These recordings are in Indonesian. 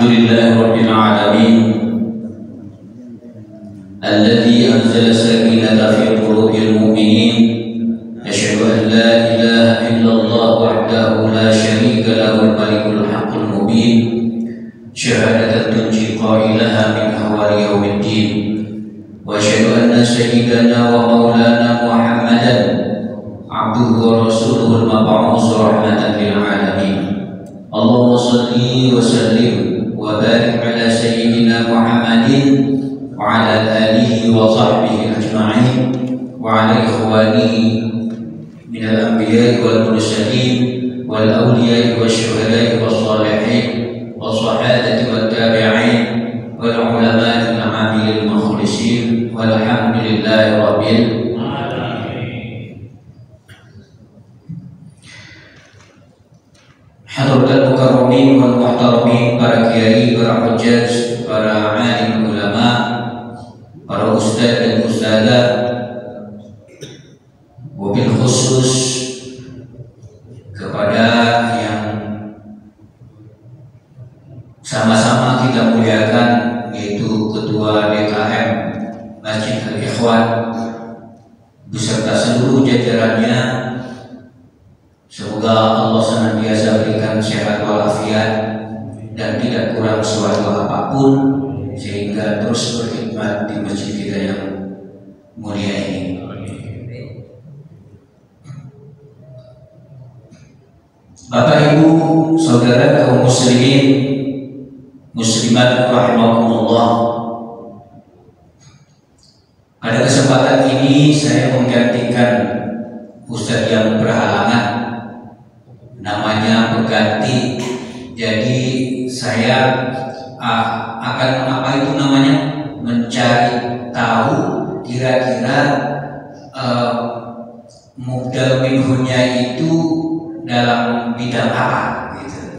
Alhamdulillahi Rabbil Alamin Alladhi anzala sakinata fi qulubil mu'minin. Asyhadu an la ilaha illallah wahdahu la syarika lahul malikul haqqul mubin. Syahadatan tunji qailaha min awwali yaumiddin. Wa asyhadu anna sayyidana wa maulana Muhammadan abduhu wa rasuluhul mab'uts rahmatan lil alamin. Allahumma shalli wa sallim wa barik ala sayyidina Muhammadin wa ala alihi wa sahbihi ajma'in wa ala ikhwanihi min al-anbiya'i wal mursalin wal awliya'i wash syuhada'i was salihin was sahabati wat tabi'in wal ulama'i al 'amilil mukhlisin walhamdulillahi rabbil Hadratul mukarramin wal muhtaramin, para kiai, para hujjaj, para alim ulama, para ustaz dan ustazah, wabil khusus kepada yang sama-sama kita muliakan, yaitu Ketua DKM Masjid Al-Ikhwan beserta seluruh jajarannya. Semoga Allah senantiasa berikan sehat walafiat dan tidak kurang suatu apapun sehingga terus berkhidmat di masjid kita yang mulia ini. Bapak Ibu, saudara kaum muslimin muslimat rahimakumullah. Pada kesempatan ini saya menggantikan Ustadz yang berhalangan, namanya berganti. Jadi saya akan mencari tahu kira-kira mubdal minhunya itu dalam bidang apa gitu.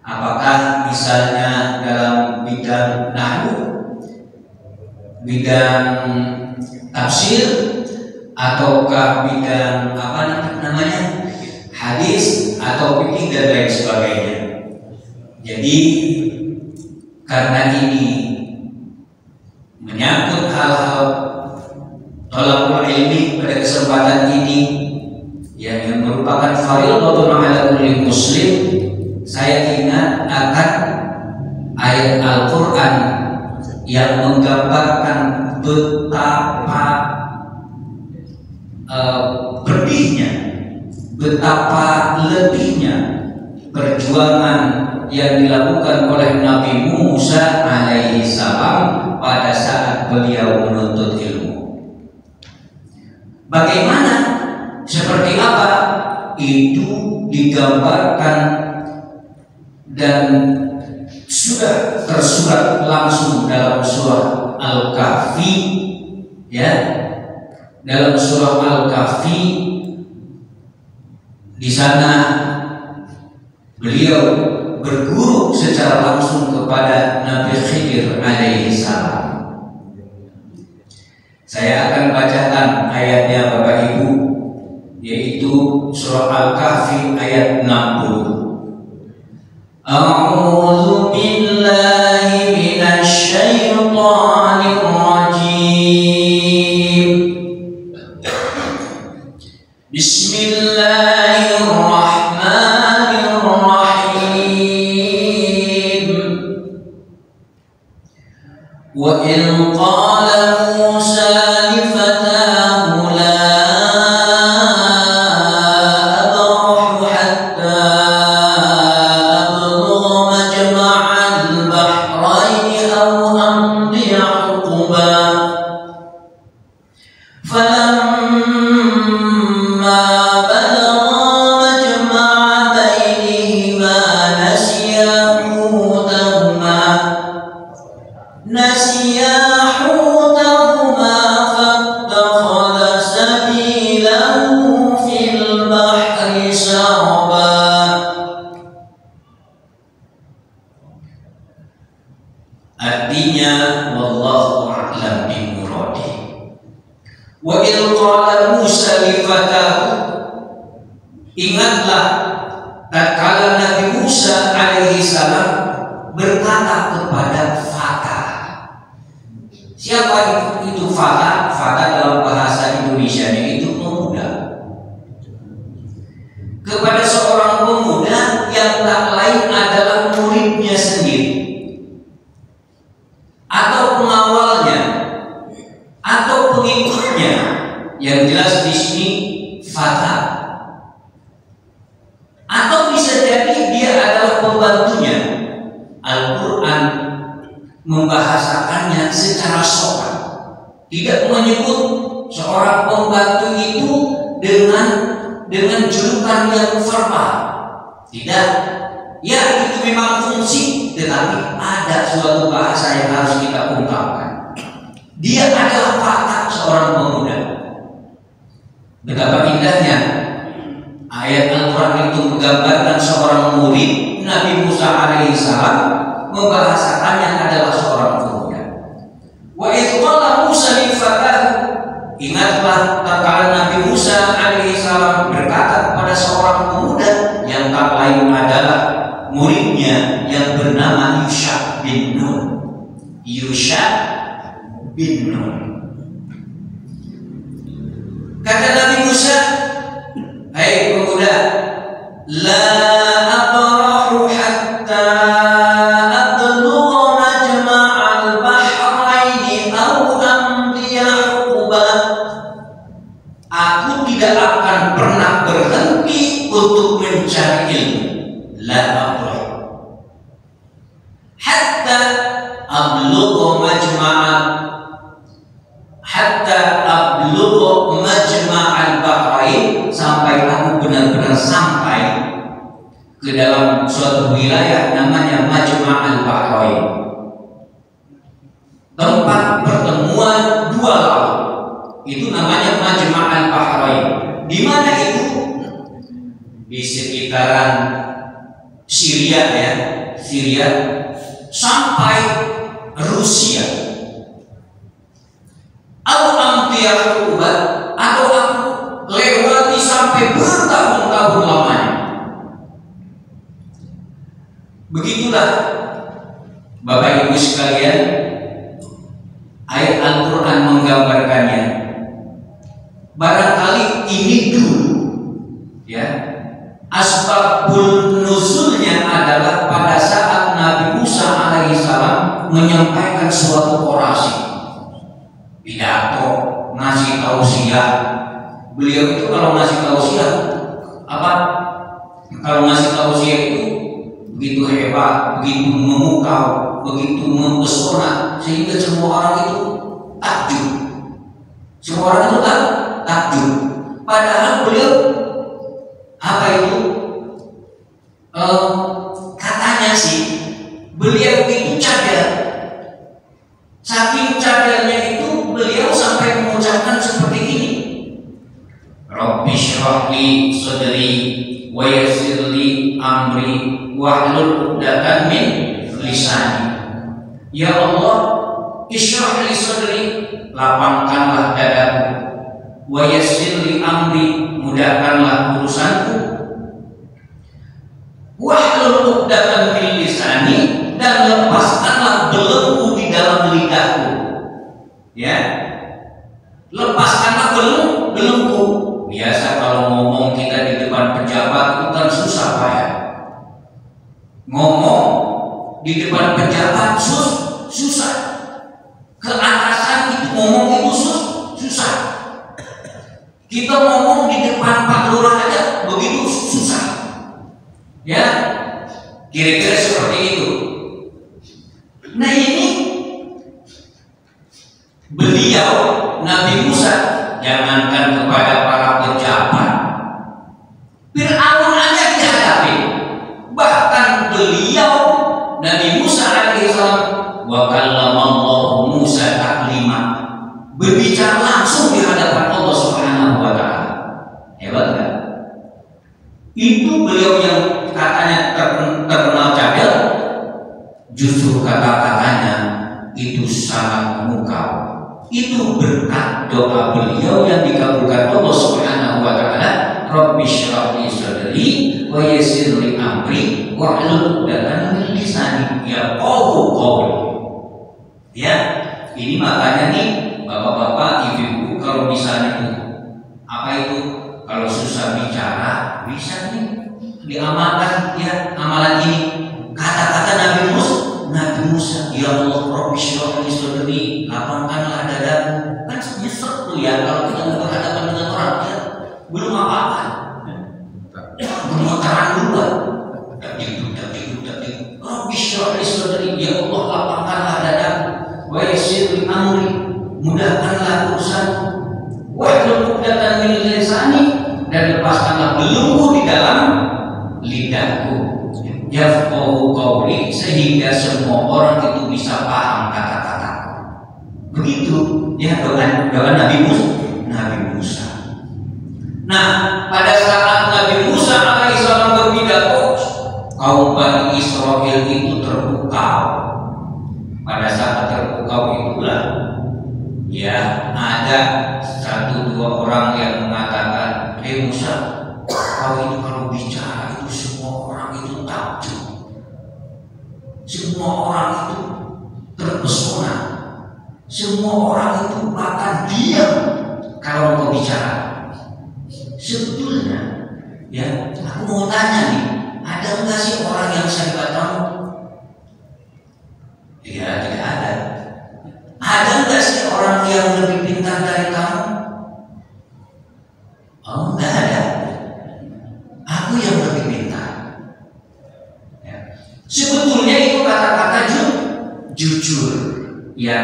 Apakah misalnya dalam bidang nahwu, bidang tafsir, ataukah bidang hadis atau fikih dan lain sebagainya. Jadi karena ini menyangkut hal-hal thalabul ilmi pada kesempatan ini yang merupakan fardhu ala kulli muslim, saya ingat akan ayat Al-Qur'an yang menggambarkan betapa pedihnya, betapa lebihnya perjuangan yang dilakukan oleh Nabi Musa alaihi salam pada saat beliau menuntut ilmu. Bagaimana, seperti apa itu digambarkan dan sudah tersurat langsung dalam surah Al-Kahfi, ya, dalam surah Al-Kahfi. Di sana beliau berguru secara langsung kepada Nabi Khidir alaihi salam. Saya akan bacakan ayatnya Bapak Ibu, yaitu surah Al-Kahfi ayat 60. A'udzu billahi minasy syaithanir rajim. Bismillahirrahmanirrahim. Wa in qala Musa li fatahu la abrahu hatta ablugha majma'al bahrayni aw amdi 'uquba falamma artinya wallahu a'lam bimuradi. Wa il qala Musa li fatahu, ingatlah tatkala Nabi Musa alaihi salam berkata fata. Fata dalam bahasa Indonesianya itu pemuda. Kepada seorang pemuda yang tak lain adalah muridnya sendiri, atau pengawalnya, atau pengikutnya. Yang jelas di sini fata. Atau bisa jadi dia adalah pembantunya. Al-Quran membahasakannya secara sopan, tidak menyebut seorang pembantu itu dengan julukan yang verbal. Tidak. Ya, itu memang fungsi, tetapi ada suatu bahasa yang harus kita ungkapkan. Dia adalah fata, seorang pemuda. Betapa indahnya ayat Al-Quran itu menggambarkan seorang murid Nabi Musa alaihissalam, membahasakannya adalah seorang pemuda. Wa idh qala Musa li fatahu, ingatlah tatkala Nabi Musa alaihissalam berkata kepada seorang pemuda yang tak lain adalah muridnya yang bernama Yusha bin Nun. Yusha bin Nun. Kata Nabi Musa, hai pemuda, la abrahu hatta ablugha majma'al bahraini aw amdiya huquba. Aku tidak akan pernah berhenti untuk mencari ilmu. La abrahu hatta ablugha majma'al bahrain, sampai aku benar-benar sampai ke dalam suatu wilayah namanya Majma'al Bahrain, tempat pertemuan dua laut. Itu namanya Majma'al Bahrain. Di mana itu? Di sekitaran Syria, ya, Syria sampai Rusia. Atau aku lewati sampai bertahun-tahun lamanya. Begitulah Bapak Ibu sekalian, ayat Al-Quran menggambarkannya. Barangkali ini dulu, ya, asbabul nuzulnya adalah pada saat Nabi Musa alaihissalam menyampaikan suatu orasi, pidato, ngasih tausiah. Beliau itu kalau ngasih tausiah apa? Kalau ngasih tausiah itu begitu hebat, begitu memukau, begitu mempesona, sehingga semua orang itu takjub. Semua orang itu takjub. Padahal beliau apa itu? Katanya sih beliau itu cadar. Saking cadarnya itu beliau sampai mengucapkan seperti ini. Rabbi shrah li sadri wa yassir li amri wahlul 'uqdatam min lisani. Ya Allah, ishrah li sadri, lapangkanlah dadaku, wa yassir li amri, mudahkanlah urusanku, wahlul 'uqdatam min lisani, dan lepaskanlah belenggu di dalam lidahku. Ya, lepaskanlah belenggu. Biasa kalau ngomong kita di depan pejabat itu kan susah, Pak, ya. Ngomong di depan pejabat susah. Ke atasan itu ngomong itu susah. Kita ngomong di depan Pak Lurah aja begitu susah. Ya, kira-kira seperti itu. Nah, ini beliau Nabi Musa, jangankan kepada para pejabat, Fir'aun aja dihadapi. Bahkan beliau Nabi Musa alaihissalam, wa kallamallahu Musa taklima, berbicara langsung di hadapan Allah Subhanahu wa taala. Hebat kan? Itu beliau yang katanya terkenal cadel, justru kata-katanya itu sangat memukau. Itu berkat doa beliau yang dikabulkan Allah Subhanahu wa taala. Rabbi shrah li sadri wa yassir li amri wahlul 'uqdatam min lisani yafqahu qawli. Ya, ini makanya nih bapak-bapak, ibu-ibu, kalau misalnya itu kalau susah bicara bisa nih diamalkan ya amalan ini. Kata-kata Nabi Musa, ya Allah, Rabbi shrah li sadri, lapangkanlah dadaku. Kan nyesek tuh ya kalau kita berhadapan dengan orang ya belum apa-apa, belum terang duluan. Rabbi shrah li sadri, ya Allah, lapangkanlah dadaku. Wa yassir li amri, mudahkanlah urusanku. Wahlul 'uqdatam min lisani, dan lepaskanlah belenggu di dalam lidahku. Yafqahu qawli, sehingga semua orang itu bisa paham kata-kataku. Begitu ya doa Nabi Musa. Nah, pada saat Nabi Musa alaihissalam berpidato, kaum Bani Israil itu terpukau. Pada saat terpukau itulah ya ada 1-2 orang yang mengatakan, Musa, kau itu kalau bicara itu semua orang itu takjub, semua orang itu terpesona, semua orang itu bahkan diam kalau kau bicara. Sebetulnya ya aku mau tanya nih, ada nggak sih orang yang sehebat kamu? Ya tidak ada. Ada nggak sih orang yang lebih pintar dari kamu? Oh, nggak ada. Aku yang lebih pintar. Ya. Sebetulnya itu kata-kata jujur, ya,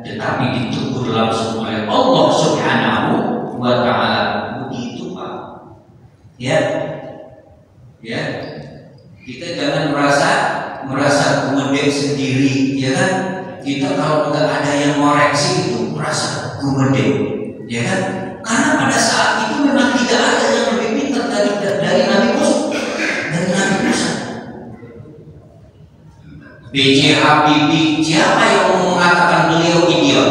tetapi ditegur langsung oleh Allah Subhanahu wa Ta'ala. Begitu, Pak. Ya, kita jangan merasa gumedek sendiri, ya kan? Kita kalau nggak ada yang koreksi itu merasa gumedek, ya kan? Karena pada saat itu memang tidak ada yang lebih pintar dari Nabi Musa. B.J. Habibie, siapa yang mau mengatakan beliau idiot?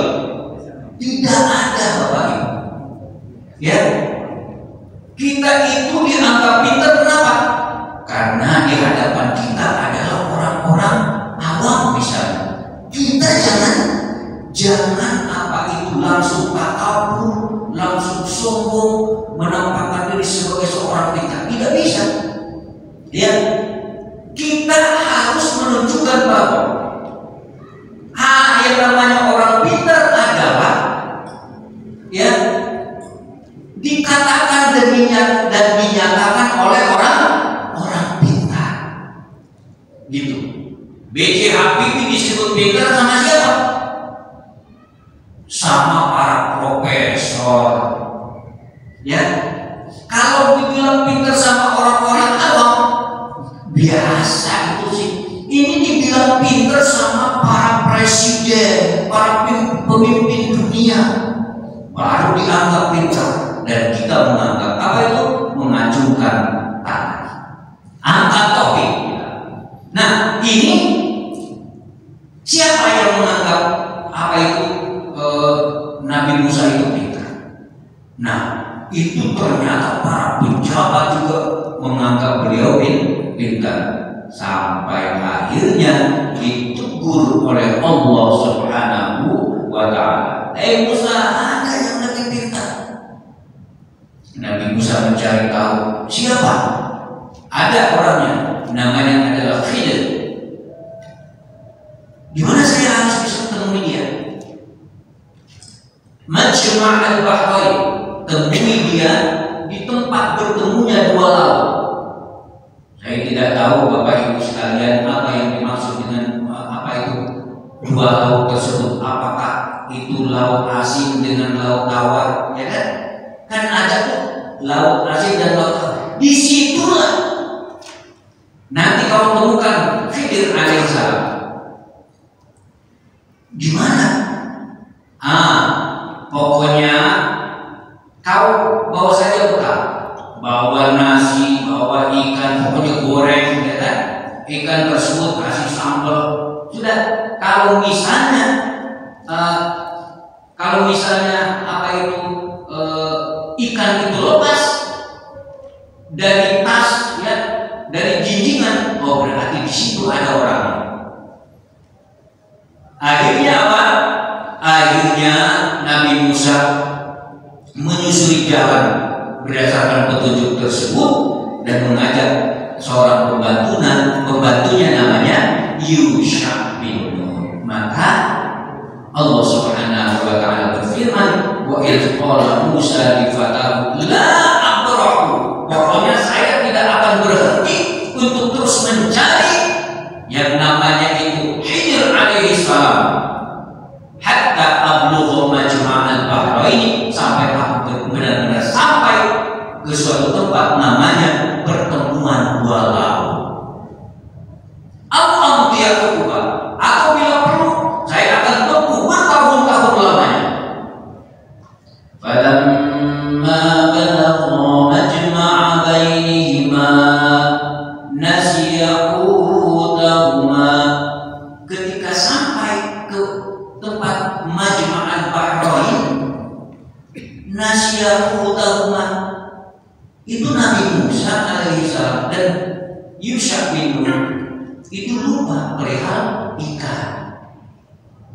Tidak ada, Bapak Ibu. Ya, kita itu dianggap pintar kenapa? Karena di hadapan kita adalah orang-orang awam misalnya. Kita jangan apa itu langsung takabur, langsung sombong, menampakkan diri sebagai seorang pintar. Tidak bisa. Ya, kita harus menunjukkan bahwa yang namanya orang pintar adalah ya dikatakan dan dinyatakan oleh orang pintar. Gitu. B.J. Habibie disebut pintar sama siapa? Sama para profesor. Ya, kalau dibilang pintar sama orang-orang awam, biasa itu sih. Ini dibilang pintar sama para presiden, para pemimpin dunia, baru dianggap pintar. Dan kita menganggap apa itu? Mengacungkan tangan, angkat topi. Nah, ini siapa yang menganggap apa itu Nabi Musa itu pintar? Nah, itu ternyata para pejabat juga menganggap beliau pintar, sampai akhirnya ditegur oleh Allah Subhanahu wa Ta'ala. Musa, ada yang lebih pintar. Nabi Musa mencari tahu siapa. Ada orangnya, namanya adalah Khidir. Di mana saya harus bisa ketemu dia? Majma' al-Bahrain, temui dia di tempat bertemunya 2 laut. Saya tidak tahu Bapak Ibu sekalian apa yang dimaksud dengan apa itu 2 laut tersebut. Apakah itu laut asin dengan laut tawar? Ya kan? Kan ada tuh laut asin dan laut tawar. Disitulah nanti kau temukan Khidir alaihissalam. Gimana? Pokoknya kau bawa saja bekal, bawa nasi, bawa ikan, pokoknya goreng, ya kan? Ikan tersebut kasih sambal. Sudah. Kalau misalnya apa itu ikan itu lepas dari tas, ya, dari jinjingan, berarti di situ ada orang. Akhirnya apa? Akhirnya akhirnya Nabi Musa menyusuri jalan berdasarkan petunjuk tersebut dan mengajak seorang pembantunya namanya Yusha bin Nun. Maka Allah Subhanahu wa taala berfirman, wa idz qala Musa li fatahu la abrahu, pokoknya saya tidak akan berhenti untuk terus mencari yang namanya itu Khidir alaihi salam hatta ablugha majma'al bahrain, sampai aku benar-benar sampai ke suatu tempat namanya pertemuan dua laut. Allah tiap-tiap atau bila perlu saya akan tempuh bertahun-tahun lamanya. Falamma balagha majma'a bainihima nasiya hutahuma, ketika sampai ke tempat majma'al bahrain nasiya hutahuma, itu Nabi Musa alaihissalam dan Yusha bin Nun itu lupa perihal ikan.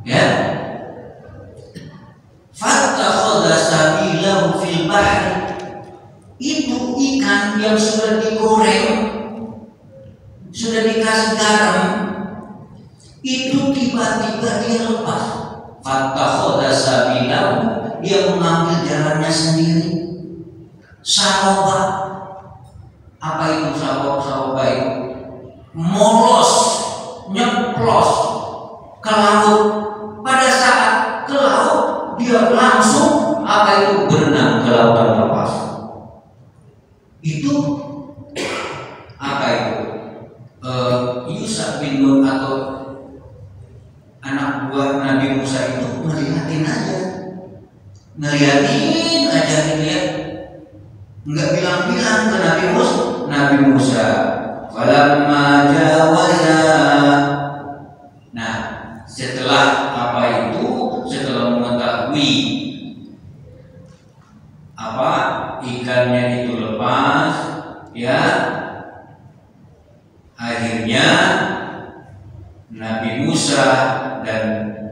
Ya, fattakhadha sabilahu fil bahri, itu ikan yang sudah digoreng, sudah dikasih garam, itu tiba-tiba dia lepas. Fattakhadha sabilahu, dia mengambil jalannya sendiri. Saroba, apa itu saroba itu? Molos, nyeplos ke laut. Pada saat ke laut dia langsung apa itu berenang ke lautan lepas. Itu apa itu? Yusha bin Nun atau anak buah Nabi Musa itu ngeliatin aja, ngeliat, nggak bilang-bilang ke Nabi Musa. Falamma jawaza, nah setelah apa itu, setelah mengetahui apa ikannya itu lepas, ya akhirnya Nabi Musa dan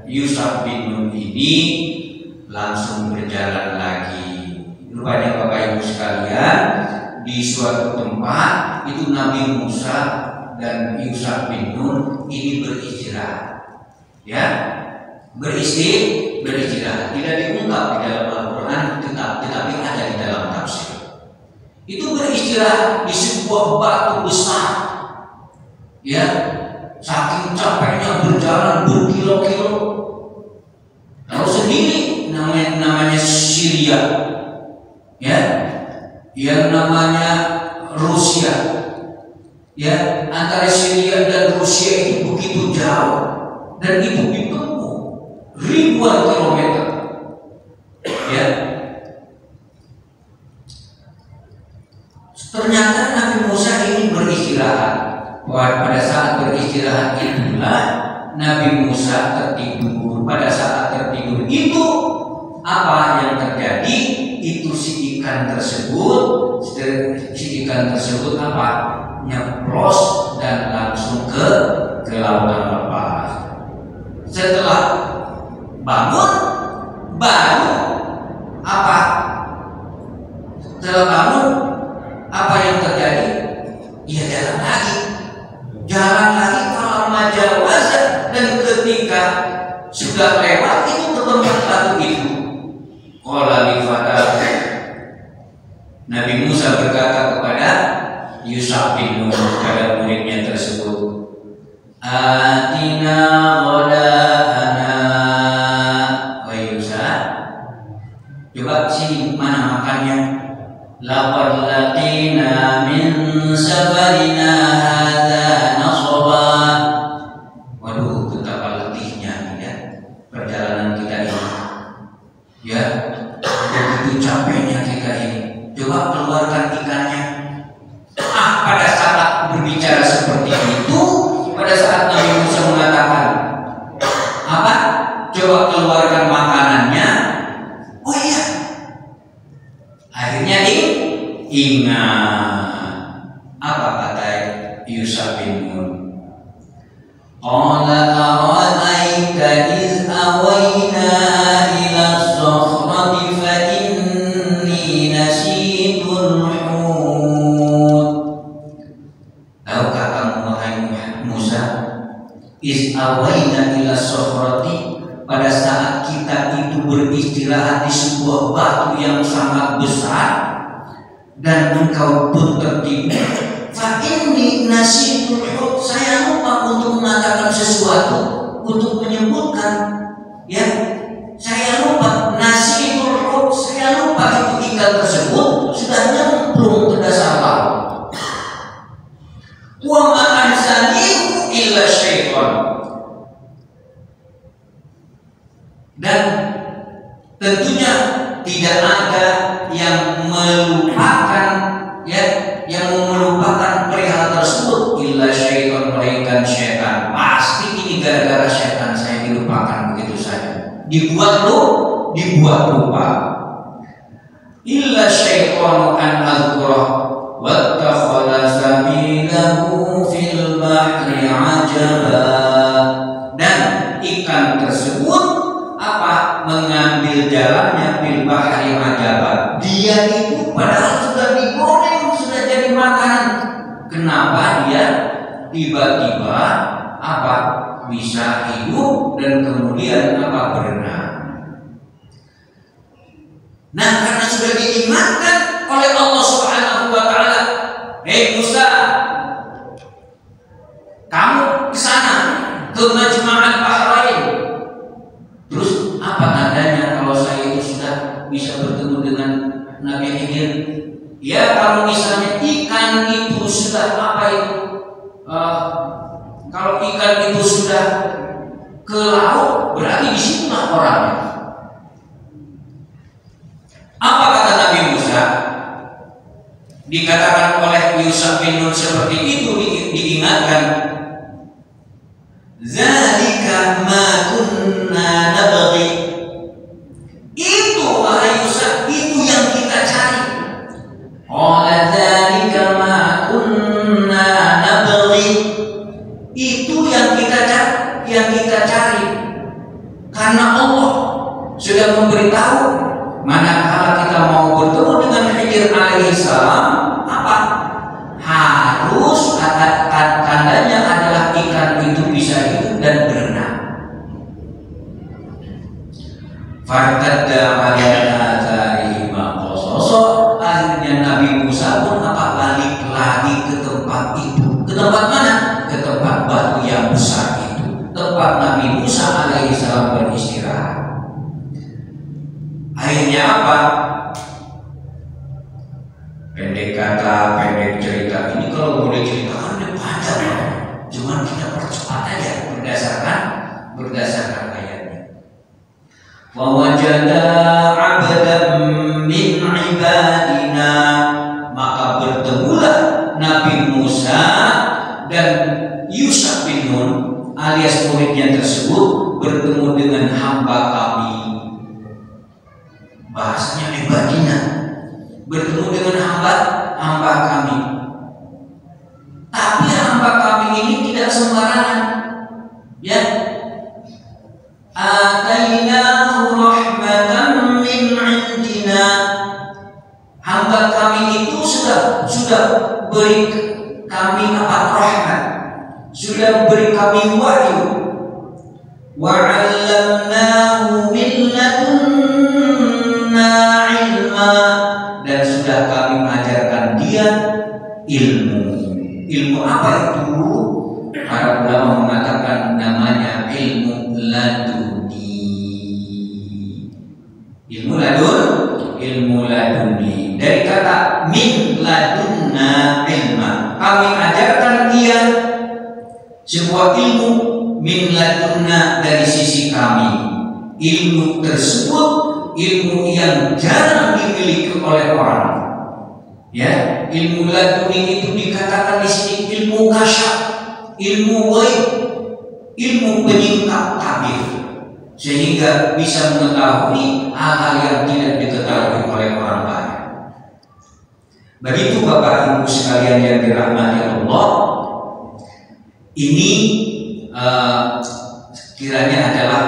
Yusha bin Nun ini langsung berjalan lagi. Rupanya Bapak Ibu sekalian, di suatu tempat itu Nabi Musa dan Yusha bin Nun ini beristirahat, ya, beristirahat. Tidak diungkap di dalam Al-Quran, tetapi ada di dalam tafsir. Itu beristirahat di sebuah batu besar, ya, saking capeknya berjalan berkilo-kilo. Tahu sendiri namanya Syria, ya, yang namanya Rusia, ya, antara Syria dan Rusia itu begitu jauh dan itu ditempuh ribuan kilometer, ya. Ternyata Nabi Musa ini beristirahat. Pada saat beristirahat itulah Nabi Musa tertidur. Pada saat tertidur itu apa yang terjadi? Itu si ikan tersebut apa? Nyeplos dan langsung ke lautan lepas. Setelah bangun baru apa? Setelah bangun apa yang terjadi? Ya jalan lagi kalau majawaza, dan ketika sudah lewat itu ke tempat batu itu. Qala li fatahu, Nabi Musa berkata kepada Yusha bin Nun, kepada muridnya tersebut, atina ghoda'ana, wahai Yusha, coba sini mana makannya. Laqad laqina min safarina hadza nasaba. Waduh, betapa letihnya ya perjalanan kita ini, ya, begitu capeknya kita ini. Coba keluarkan ikannya. Pada saat berbicara seperti itu, pada saat Nabi Musa mengatakan apa? Coba keluarkan makanannya. Oh iya, akhirnya ingat apa kata Yusha bin Nun? Qala ara'aita iz awayna wahai Musa, iz awaina ila sokhrati, pada saat kita itu beristirahat di sebuah batu yang sangat besar dan engkau pun tertidur. Fa inni nasitul hukm, saya lupa untuk mengatakan sesuatu, untuk menyebutkan, ya, saya lupa nasitul hukm, saya lupa itu ikan tersebut sudah nyemplung ke dasar laut. Wa ma ansanihu illa syaitan, dan tentunya tidak ada yang melupakan, ya, yang melupakan perihal tersebut illa syaitan, melainkan syaitan. Pasti ini gara-gara syaitan saya dilupakan begitu saja, dibuat lupa. Illa syaitan an azkurah wattakhadha sabilahu fil bahri ajaba, dan ikan tersebut mengambil jalannya fil bahri ajaba, dia itu padahal sudah digoreng, sudah jadi makanan. Kenapa dia tiba-tiba bisa hidup dan kemudian berenang? Nah, karena sudah diingatkan oleh Allah Subhanahu wa taala, "Hei Musa, kamu ke sana ke Majma'al Bahrain." Terus apa tandanya kalau saya itu sudah bisa bertemu dengan Nabi Khidir? Ya, kalau misalnya ikan itu sudah kalau ikan itu sudah ke laut, berarti disitulah orangnya. Apa kata Nabi Musa? Dikatakan oleh Yusuf bin Nun seperti itu, diingatkan, zalika ma kunna nabghi, itu wahai Yusuf, itu yang kita cari. Qala zalika ma kunna nabghi, itu yang kita cari, karena Allah sudah memberitahu manakala kita mau bertemu dengan Khidir alaihissalam, harus tandanya adalah ikan itu bisa hidup dan berenang. Fartadda ala atharihi ma qasasa, akhirnya Nabi Musa pun balik lagi ke tempat itu. Ke tempat mana? Ke tempat batu yang besar itu, tempat Nabi Musa alaihissalam beristirahat. Akhirnya pendek kata, pendek cerita ini kalau boleh ceritakan udah panjang, cuman kita percepat aja berdasarkan ayatnya. Wa wajada 'abdan min 'ibadina, maka bertemulah Nabi Musa dan Yusuf bin Nun alias muridnya tersebut bertemu dengan hamba kami. Bahasanya ibadina, bertemu dengan hamba kami. Tapi hamba kami ini tidak sembarangan, ya. Atainahu rahmatan min 'indina, hamba kami itu sudah beri kami rahmat, sudah beri kami wahyu. Wa 'allamnahu min ladunna ilma, dan sudah kami ajarkan dia ilmu. Ilmu apa itu? Para ulama mengatakan namanya ilmu laduni. Ilmu laduni dari kata min ladunna ilma, kami ajarkan dia sebuah ilmu min ladunna, dari sisi kami. Ilmu tersebut ilmu yang jarang dimiliki oleh orang. Ya, ilmu laduni itu dikatakan di sini ilmu kasyaf, ilmu ghaib, ilmu penyingkap tabir, sehingga bisa mengetahui hal-hal yang tidak diketahui oleh orang lain. Begitu Bapak Ibu sekalian yang dirahmati Allah, ini kiranya adalah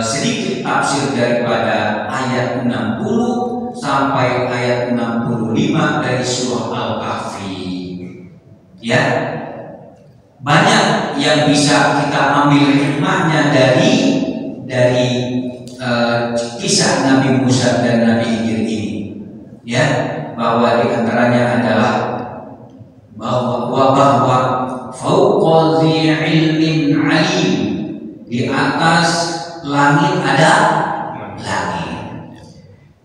sedikit tafsir daripada ayat 60 sampai ayat 65 dari surah Al-Kahfi. Ya. banyak yang bisa kita ambil hikmahnya dari kisah Nabi Musa dan Nabi Khidir ini, ya, bahwa di antaranya adalah bahwa fauqa dzi ilmin alim, di atas langit ada langit,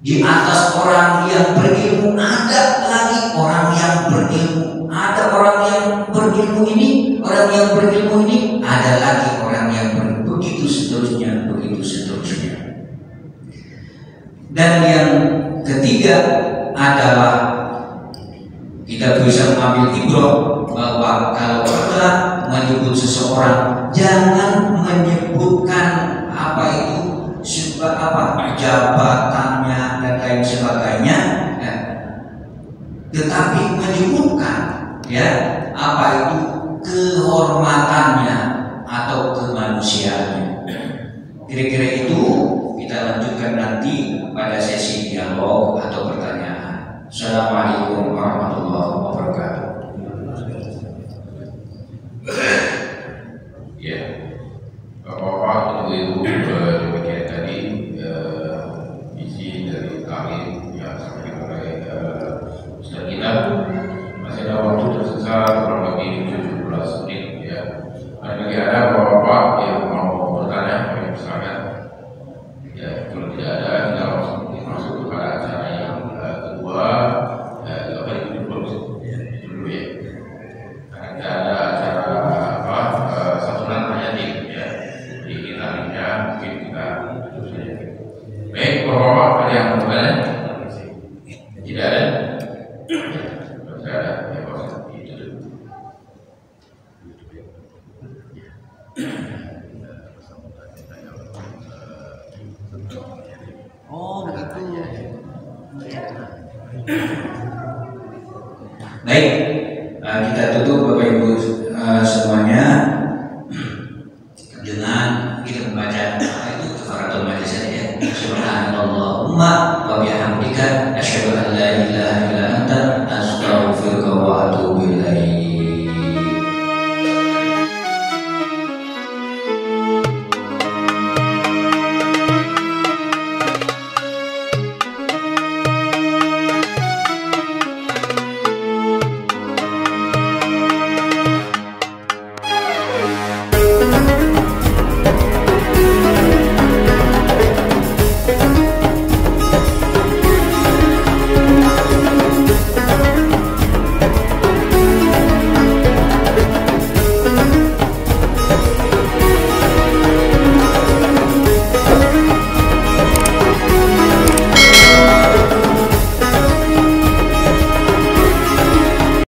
di atas orang yang berilmu ada lagi orang yang berilmu, ada orang yang berilmu ini, orang yang berilmu ini, ada lagi orang yang berilmu, begitu seterusnya, begitu seterusnya. Dan yang ketiga adalah kita bisa mengambil ibrah bahwa kalau kita menyebut seseorang, jangan menyebutkan apa itu jabatannya dan lain sebagainya, tetapi menyebutkan, ya, apa itu kehormatannya atau kemanusiaannya. Kira-kira itu kita lanjutkan nanti pada sesi dialog atau pertanyaan. Assalamualaikum warahmatullahi wabarakatuh. Ya, Bapak-bapak, Ibu-ibu, demikian tadi isi dari taklim yang disampaikan oleh Ustaz kita. Masih ada waktu tersisa kurang lebih 17 menit, ya. Bagi ada Bapak-bapak yang mau bertanya, boleh silakan. Ya, kalau tidak ada, kita langsung masuk kepada acara yang kedua. Apa itu dulu ya? Karena ada acara satuan penyanyi, ya. Jadi kita mungkin kita tutup saja. Baik, Bapak-bapak, ada yang bertanya? Tidak ada? Tidak ada, ya Pak. Itu dulu. Oh, begitu.